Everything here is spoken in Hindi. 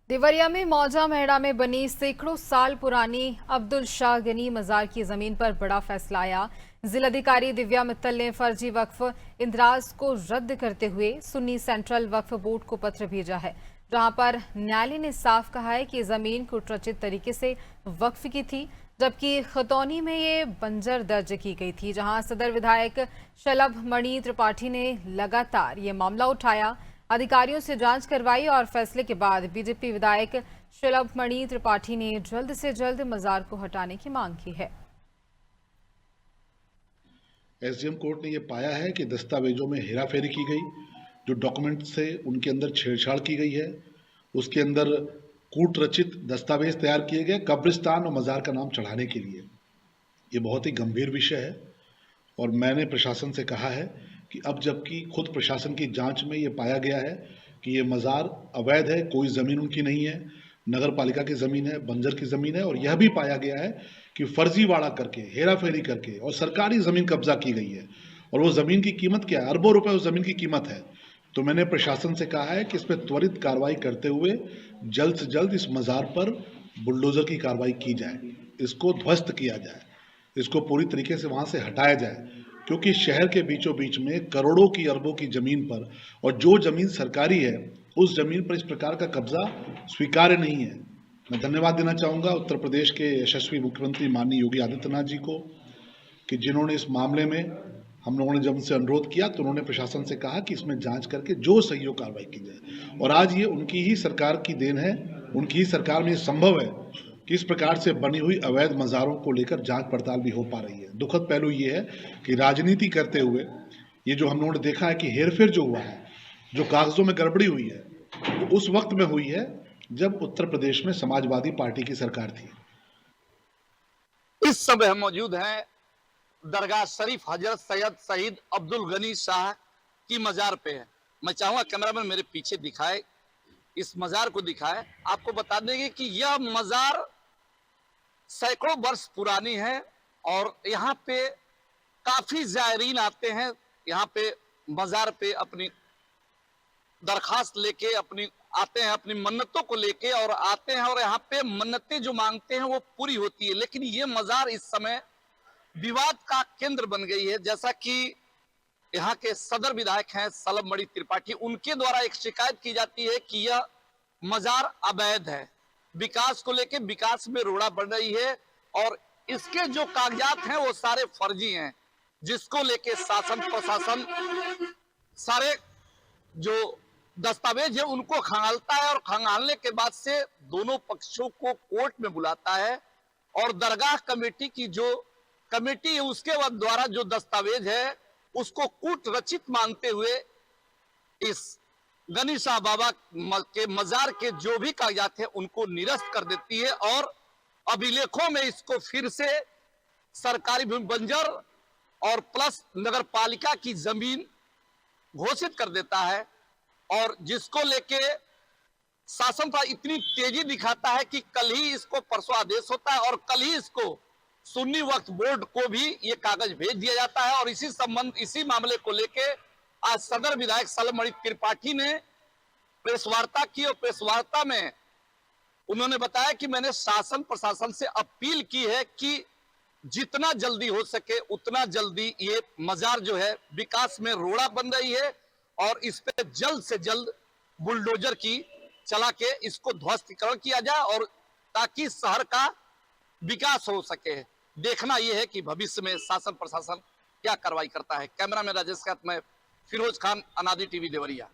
देवरिया में मौजा मेहड़ा में बनी सैकड़ों साल पुरानी अब्दुल शाह गनी मजार की जमीन पर बड़ा फैसला आया। जिलाधिकारी दिव्या मित्तल ने फर्जी वक्फ इंदराज को रद्द करते हुए सुन्नी सेंट्रल वक्फ बोर्ड को पत्र भेजा है, जहां पर न्यायालय ने साफ कहा है कि जमीन कुटरचित तरीके से वक्फ की थी, जबकि खतौनी में ये बंजर दर्ज की गई थी। जहां सदर विधायक शलभ मणि त्रिपाठी ने लगातार ये मामला उठाया, अधिकारियों से जांच करवाई और फैसले के बाद बीजेपी विधायक शलभ मणि त्रिपाठी ने जल्द से जल्द मजार को हटाने की मांग की है। एसडीएम कोर्ट ने यह पाया है कि दस्तावेजों में हेराफेरी की गई, जो डॉक्यूमेंट से उनके अंदर छेड़छाड़ की गई है, उसके अंदर कूट रचित दस्तावेज तैयार किए गए कब्रिस्तान और मजार का नाम चढ़ाने के लिए। ये बहुत ही गंभीर विषय है और मैंने प्रशासन से कहा है कि अब जबकि खुद प्रशासन की जांच में ये पाया गया है कि ये मज़ार अवैध है, कोई ज़मीन उनकी नहीं है, नगर पालिका की ज़मीन है, बंजर की ज़मीन है, और यह भी पाया गया है कि फर्जीवाड़ा करके, हेराफेरी करके और सरकारी ज़मीन कब्जा की गई है, और वो ज़मीन की कीमत क्या है, अरबों रुपए उस ज़मीन की कीमत है। तो मैंने प्रशासन से कहा है कि इस पर त्वरित कार्रवाई करते हुए जल्द से जल्द इस मज़ार पर बुलडोज़र की कार्रवाई की जाए, इसको ध्वस्त किया जाए, इसको पूरी तरीके से वहाँ से हटाया जाए, क्योंकि शहर के बीचों बीच में करोड़ों की अरबों की ज़मीन पर, और जो ज़मीन सरकारी है, उस ज़मीन पर इस प्रकार का कब्जा स्वीकार्य नहीं है। मैं धन्यवाद देना चाहूँगा उत्तर प्रदेश के यशस्वी मुख्यमंत्री माननीय योगी आदित्यनाथ जी को कि जिन्होंने इस मामले में, हम लोगों ने जब उनसे अनुरोध किया तो उन्होंने प्रशासन से कहा कि इसमें जांच करके जो सही हो कार्रवाई की जाए, और आज ये उनकी ही सरकार की देन है, उनकी ही सरकार में ये संभव है कि इस प्रकार से बनी हुई अवैध मज़ारों को लेकर जांच पड़ताल भी हो पा रही है। दुखद पहलू ये है कि राजनीति करते हुए ये जो हम लोगों ने देखा है कि हेरफेर जो हुआ है, जो कागजों में गड़बड़ी हुई है, वो उस वक्त में हुई है जब उत्तर प्रदेश में समाजवादी पार्टी की सरकार थी। इस समय हम मौजूद हैं दरगाह शरीफ हजरत सैयद शहीद अब्दुल गनी शाह की मजार पे है। मैं चाहूंगा कैमरामैन मेरे पीछे दिखाए, इस मजार को दिखाए। आपको बता देंगे कि यह मजार सैकड़ों वर्ष पुरानी है और यहाँ पे काफी जायरीन आते हैं, यहाँ पे मजार पे अपनी दरखास्त लेके आते हैं, अपनी मन्नतों को लेके और आते हैं, और यहाँ पे मन्नतें जो मांगते हैं वो पूरी होती है। लेकिन ये मजार इस समय विवाद का केंद्र बन गई है। जैसा कि यहाँ के सदर विधायक हैं शलभ मणि त्रिपाठी, उनके द्वारा एक शिकायत की जाती है कि यह मजार अवैध है, विकास को लेके विकास में रोड़ा बढ़ रही है, और इसके जो कागजात हैं वो सारे फर्जी हैं, जिसको लेके शासन प्रशासन सारे जो दस्तावेज है उनको खंगालता है, और खंगालने के बाद से दोनों पक्षों को कोर्ट में बुलाता है, और दरगाह कमेटी की जो कमेटी है उसके द्वारा जो दस्तावेज है उसको कूट रचित मानते हुए इस गनी शाह बाबा के मजार के जो भी कागजात है उनको निरस्त कर देती है, और अभिलेखों में इसको फिर से सरकारी भूमि बंजर और प्लस नगर पालिका की जमीन घोषित कर देता है, और जिसको लेके शासन का इतनी तेजी दिखाता है कि कल ही इसको परसों आदेश होता है और कल ही इसको सुन्नी वक्फ बोर्ड को भी ये कागज भेज दिया जाता है। और इसी मामले को लेके आज सदर विधायक शलभ मणि त्रिपाठी ने प्रेस वार्ता की, और प्रेस वार्ता में उन्होंने बताया कि मैंने शासन प्रशासन से अपील की है कि जितना जल्दी हो सके उतना जल्दी ये मजार जो है विकास में रोड़ा बन रही है, और इस पे जल्द से जल्द बुलडोजर की चला के इसको ध्वस्तीकरण किया जाए, और ताकि शहर का विकास हो सके। देखना यह है कि भविष्य में शासन प्रशासन क्या कार्रवाई करता है। कैमरा में राजेश के साथ मैं फिरोज खान, अनादि टीवी देवरिया।